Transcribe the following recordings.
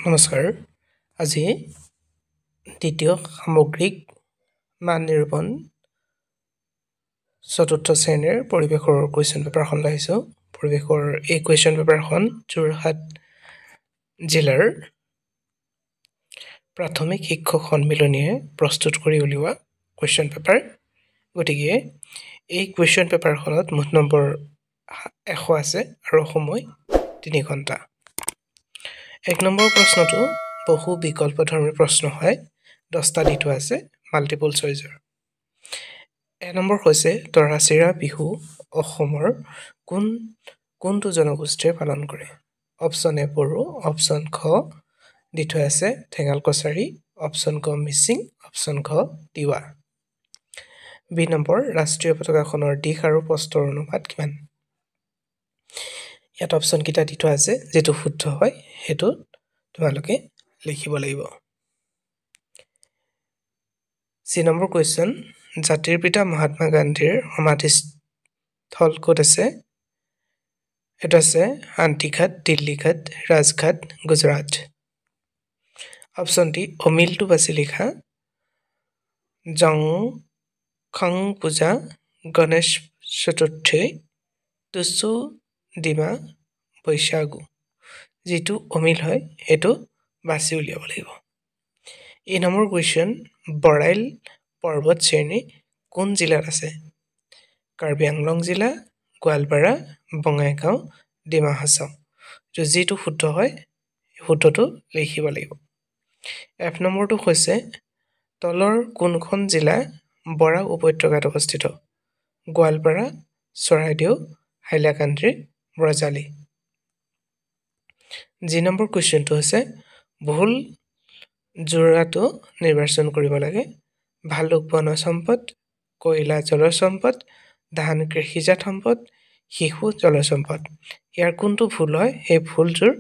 নমস্কাৰ। আজি দ্বিতীয় সামগ্ৰিক মান নিৰূপণ চতুৰ্থ শ্ৰেণীৰ পৰিৱেশৰ কুৱেশ্যন পেপাৰখন লৈ আহিছোঁ। পৰিৱেশৰ এই কুৱেশ্যন পেপাৰখন যোৰহাট জিলাৰ প্ৰাথমিক শিক্ষক সন্মিলনীয়ে প্ৰস্তুত কৰি উলিওৱা কুৱেশ্যন পেপাৰ। গতিকে এই কুৱেশ্যন পেপাৰখনত মুঠ নম্বৰ 100 আছে আৰু সময় 3 ঘণ্টা। 1 নম্বৰ প্ৰশ্নটো বহু বিকল্পধৰ্মী প্ৰশ্ন হয়। 10টা দি থোৱা আছে মাল্টিপল চইচৰ। 1 নম্বৰ হৈছে দৰাচিৰা বিহু অসমৰ কোনটো জনগোষ্ঠীয়ে পালন কৰে? অপশ্যন এ বড়ো, অপশ্যন খ দি থোৱা আছে ঠেঙাল কছাৰী, অপশ্যন ক মিচিং, অপশ্যন খ তিৱা। বি নম্বৰ ৰাষ্ট্ৰীয় পতাকাখনৰ দিশ আৰু প্ৰস্থৰ অনুপাত কিমান? ইয়াত অপশ্যন কেইটা দি থোৱা আছে, যিটো শুদ্ধ হয় সেইটো তোমালোকে লিখিব লাগিব। চি নম্বৰ কুৱেশ্যন, জাতিৰ পিতা মহাত্মা গান্ধীৰ সমাধিস্থল ক'ত আছে? এইটো আছে শান্তিঘাট, দিল্লীঘাট, ৰাজঘাট, গুজৰাট। অপশ্যন ডি অমিলটো বাছি লিখা জংখাং পূজা, গণেশ চতুৰ্থী, টুচু ডিমা, বৈশাগু। যিটো অমিল হয় সেইটো বাছি উলিয়াব লাগিব। এই নম্বৰ কুৱেশ্যন, বৰাইল পৰ্বত শ্ৰেণী কোন জিলাত আছে? কাৰ্বি আংলং জিলা, গোৱালপাৰা, বঙাইগাঁও, ডিমা হাছাও। যিটো শুদ্ধ হয় শুদ্ধটো লিখিব লাগিব। এফ নম্বৰটো হৈছে তলৰ কোনখন জিলা বৰাক উপত্যকাত অৱস্থিত? গোৱালপাৰা, চৰাইদেউ, হাইলাকান্দি, বজালী। জি নম্বৰ কুৱেশ্যনটো হৈছে ভুল যোৰাটো নিৰ্বাচন কৰিব লাগে। ভালুক বনজ সম্পদ, কয়লা জলজ সম্পদ, ধান কৃষিজাত সম্পদ, শিশু জলজ সম্পদ। ইয়াৰ কোনটো ভুল হয় সেই ভুলযোৰ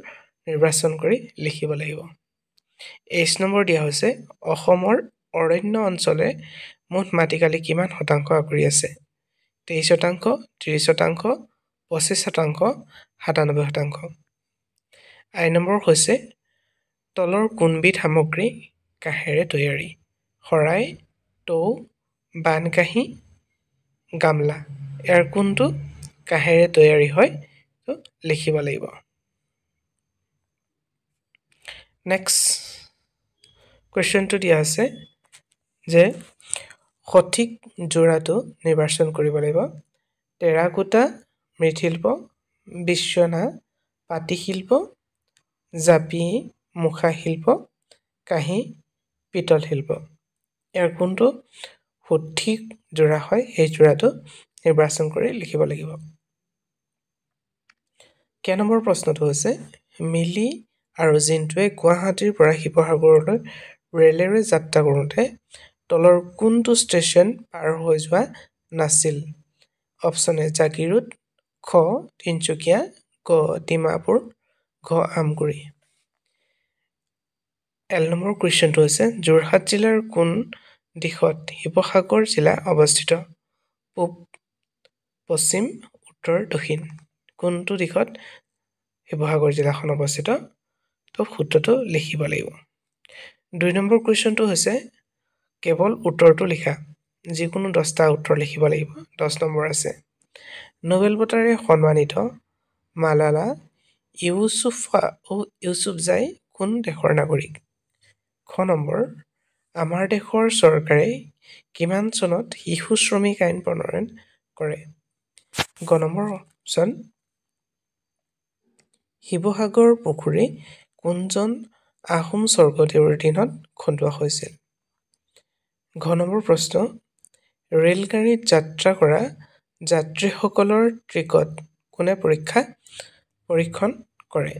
নিৰ্বাচন কৰি লিখিব লাগিব। 23 নম্বৰ দিয়া হৈছে অসমৰ অৰণ্য অঞ্চলে মুঠ মাটিকালি কিমান শতাংশ আগুৰি আছে? 23%, 30%, 25%, 97%। আই নম্বৰ হৈছে তলৰ কোনবিধ সামগ্ৰী কাঁহেৰে তৈয়াৰী? শৰাই, টৌ, বানকাঁহী, গামলা। ইয়াৰ কোনটো কাঁহেৰে তৈয়াৰী হয় লিখিব লাগিব। নেক্সট কুৱেশ্যনটো দিয়া আছে যে সঠিক যোৰাটো নিৰ্বাচন কৰিব লাগিব। টেৰাকোটা মৃৎশিল্প, বিশ্বনা পাটি শিল্প, জাপি মুখা শিল্প, কাঁহী পিতল শিল্প। ইয়াৰ কোনটো সঠিক যোৰা হয় সেই যোৰাটো নিৰ্বাচন কৰি লিখিব লাগিব। কে নম্বৰ প্ৰশ্নটো হৈছে মিলি আৰু জিন্টুৱে গুৱাহাটীৰ পৰা শিৱসাগৰলৈ ৰেলেৰে যাত্ৰা কৰোঁতে তলৰ কোনটো ষ্টেচন পাৰ হৈ যোৱা নাছিল? অপশ্যন এ জাগিৰোড, খ তিনচুকীয়া, গ ডিমাপুৰ, ঘ আমগুৰি। এল নম্বৰ কুৱেশ্যনটো হৈছে যোৰহাট জিলাৰ কোন দিশত শিৱসাগৰ জিলা অৱস্থিত? পূব, পশ্চিম, উত্তৰ, দক্ষিণ। কোনটো দিশত শিৱসাগৰ জিলাখন অৱস্থিত? তো সূত্ৰটো লিখিব লাগিব। 2 নম্বৰ কুৱেশ্যনটো হৈছে কেৱল উত্তৰটো লিখা। যিকোনো 10টা উত্তৰ লিখিব লাগিব। 10 নম্বৰ আছে নোবেল বঁটাৰে সন্মানিত মালালা ইউছুফজাই কোন দেশৰ নাগৰিক? খ নম্বৰ আমাৰ দেশৰ চৰকাৰে কিমান চনত শিশু শ্ৰমিক আইন প্ৰণয়ন কৰে? গ নম্বৰ অপশ্যন শিৱসাগৰ পুখুৰী কোনজন আহোম স্বৰ্গদেউৰ দিনত খন্দুৱা হৈছিল? ঘ নম্বৰ প্ৰশ্ন ৰেলগাড়ীত যাত্ৰা কৰা যাত্ৰীসকলৰ টিকট কোনে পৰীক্ষণ কৰে?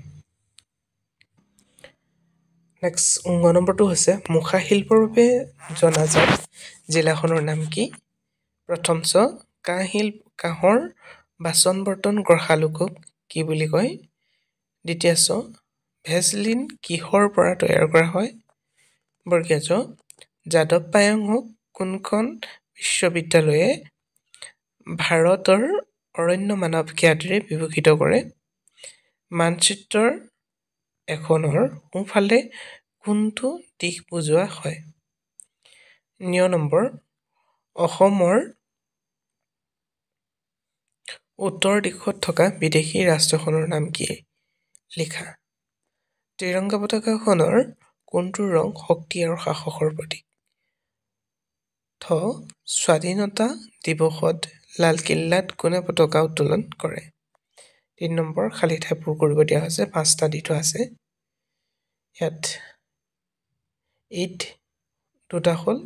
নেক্সট 9 নম্বৰটো হৈছে মুখা শিল্পৰ বাবে জনাজাত জিলাখনৰ নাম কি? প্ৰথম চ কাঁহৰ বাচন বৰ্তন গঢ়া লোকক কি বুলি কয়? দ্বিতীয় চ ভেজলিন কিহৰ পৰা তৈয়াৰ কৰা হয়? বৰ্গীয় জ যাদৱ পায়েঙক কোনখন বিশ্ববিদ্যালয়ে ভাৰতৰ অৰণ্য মানৱ খ্যাতিৰে বিভূষিত কৰে? মানচিত্ৰৰ এখনৰ সোঁফালে কোনটো দিশ বুজোৱা হয় 9 নম্বৰ অসমৰ উত্তৰ দিশত থকা বিদেশী ৰাষ্ট্ৰখনৰ নাম কি লিখা ত্ৰিৰংগা পতাকাখনৰ কোনটো ৰং শক্তি আৰু সাহসৰ প্ৰতীক থ স্বাধীনতা দিৱসত লালকিল্লাত কোনে পতাকা উত্তোলন কৰে 3 নম্বৰ খালী ঠাই পূৰ কৰিব দিয়া হৈছে 5টা দি থোৱা আছে ইয়াত ঈদ দুটা হ'ল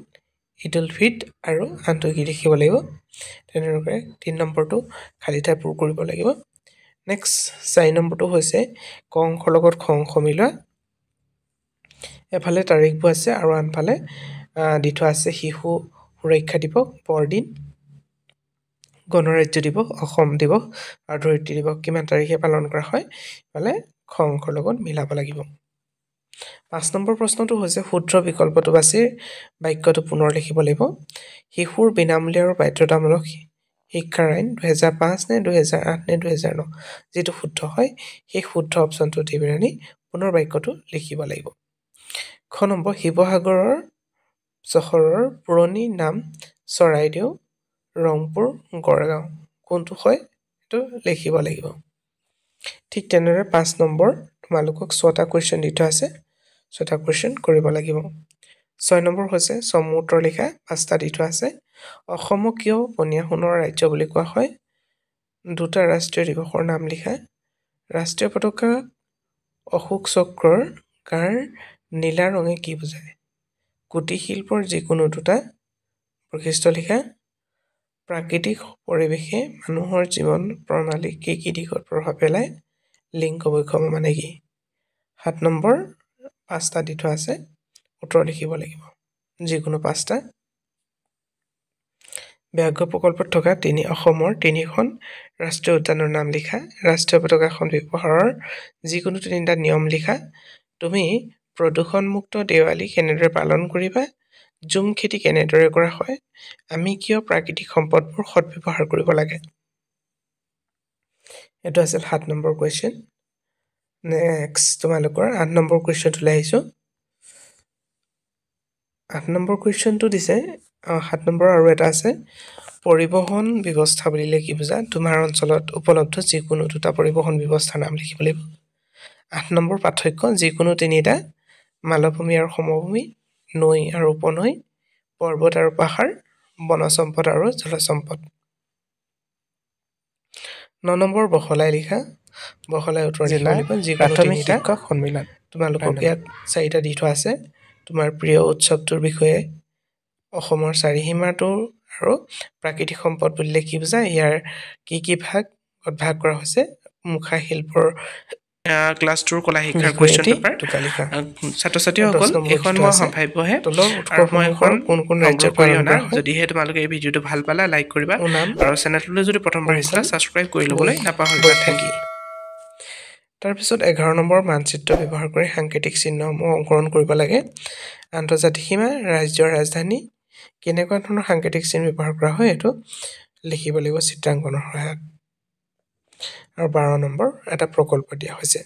ঈদ উল ফিতৰ আৰু আনটো কি লিখিব লাগিব তেনেদৰে 3 নম্বৰটো খালী ঠাই পূৰ কৰিব লাগিব নেক্সট 4 নম্বৰটো হৈছে ক অংশৰ লগত খ অংশ মিলোৱা এফালে তাৰিখবোৰ আছে আৰু আনফালে দি থোৱা আছে শিশু সুৰক্ষা দিৱস পৰদিন গণৰাজ্য দিৱস অসম দিৱস আৰু ধৰিত্ৰী দিৱস কিমান তাৰিখে পালন কৰা হয় মানে খ অংশৰ লগত মিলাব লাগিব 5 নম্বৰ প্ৰশ্নটো হৈছে শুদ্ধ বিকল্পটো বাছি বাক্যটো পুনৰ লিখিব লাগিব শিশুৰ বিনামূলীয়া আৰু বাধ্যতামূলক শিক্ষাৰ আইন 2005 নে 2008 নে 2009 যেটো শুদ্ধ হয় সেই শুদ্ধ অপচনটো দি পিনি পুনৰ বাক্যটো লিখিব লাগিব খ নম্বৰ শিৱসাগৰৰ চহৰৰ পুৰণি নাম চৰাইদেউ ৰংপুৰ গড়গাঁও কোনটো হয় এটো লিখিব লাগিব ঠিক তেনেদৰে 5 নম্বৰ তোমালোকক 6টা কোৱেশ্চন দি থোৱা আছে 6টা কোৱেশ্চন কৰিব লাগিব 6 নম্বৰ হৈছে চমু উত্তৰ লিখা 5টা দি থোৱা আছে অসমক কিয় পনীয়া সোণৰ ৰাজ্য বুলি কোৱা হয় দুটা ৰাষ্ট্ৰীয় দিৱসৰ নাম লিখা ৰাষ্ট্ৰীয় পতাকা অশোক চক্ৰৰ কাৰ নীলা ৰঙে কি বুজায় কুটীৰ শিল্পৰ যিকোনো দুটা বৈশিষ্ট্য লিখা প্ৰাকৃতিক পৰিৱেশে মানুহৰ জীৱন প্ৰণালী কি দিশত প্ৰভাৱ পেলায় লিংগ বৈষম্য মানে কি 7 নম্বৰ 5টা দি থোৱা আছে উত্তৰ লিখিব লাগিব যিকোনো 5টা ব্যাঘ্ৰ প্ৰকল্পত থকা অসমৰ 3খন ৰাষ্ট্ৰীয় উদ্যানৰ নাম লিখা ৰাষ্ট্ৰীয় পতাকাখন ব্যৱহাৰৰ যিকোনো 3টা নিয়ম লিখা তুমি প্ৰদূষণমুক্ত দেৱালী কেনেদৰে পালন কৰিবা জুম খেতি কেনেদৰে কৰা হয় আমি কিয় প্ৰাকৃতিক সম্পদবোৰ সৎব্যৱহাৰ কৰিব লাগে এটো আছিল 7 নম্বৰ কোৱেশ্চন নেক্সট তোমালোকৰ 8 নম্বৰ কোৱেশ্চনটো লৈ আহিছো 8 নম্বৰ কুৱেশ্চনটো দিছে 7 নম্বৰ আৰু এটা আছে পৰিবহন ব্যৱস্থা বুলিলে কি বুজা তোমাৰ অঞ্চলত উপলব্ধ যিকোনো দুটা পৰিবহন ব্যৱস্থাৰ নাম লিখিব লাগিব 8 নম্বৰ পাৰ্থক্য যিকোনো তিনিটা মালভূমি আৰু সমভূমি নৈ আৰু উপনৈ পৰ্বত আৰু পাহাৰ বনজ সম্পদ আৰু জলজ সম্পদ 9 নম্বৰ বহলাই লিখা বহলাই উত্তৰ লিখিব লাগিব যিকোনো তিনিটা সন্মিলন তোমালোকক ইয়াত 4টা দি থোৱা আছে তোমাৰ প্ৰিয় উৎসৱটোৰ বিষয়ে অসমৰ চাৰিসীমাটো আৰু প্ৰাকৃতিক সম্পদ বুলিলে কি বুজায় ইয়াৰ কি ভাগ কৰা হৈছে মুখা শিল্পৰ ক্লাছ 2 কলা শিক্ষাৰ কোৱেশ্চন পেপাৰ ছাত্ৰ-ছাত্ৰীসকল এখন মই সম্ভাৱ্যহে আৰু মই কোন ৰাজ্যৰ পালন কৰা যদিহে তোমালোকে এই ভিডিঅটো ভাল পালা লাইক কৰিবা আৰু চেনেলটোলৈ যদি প্ৰথমবাৰ আহিছা সাবস্ক্ৰাইব কৰি ল'বলৈ নাপাহৰিবা থেংক ইউ তাৰপিছত 11 নম্বৰ মানচিত্ৰ ব্যৱহাৰ কৰি সাংকেতিক চিহ্নসমূহ অংকন কৰিব লাগে আন্তৰ্জাতিক সীমা ৰাজ্যৰ ৰাজধানী কেনেকুৱা ধৰণৰ সাংকেতিক চিহ্ন ব্যৱহাৰ কৰা হয় এটো লিখিব লাগিব চিত্ৰাংকনৰ সহায়ত আৰু 12 নম্বৰ এটা প্ৰকল্প দিয়া হৈছে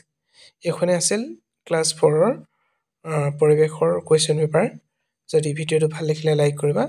এখনে আছিল ক্লাছ 4 ৰ পৰিৱেশৰ কোৱেশ্চন পেপাৰ যদি ভিডিঅটো ভাল লাগিলে লাইক কৰিবা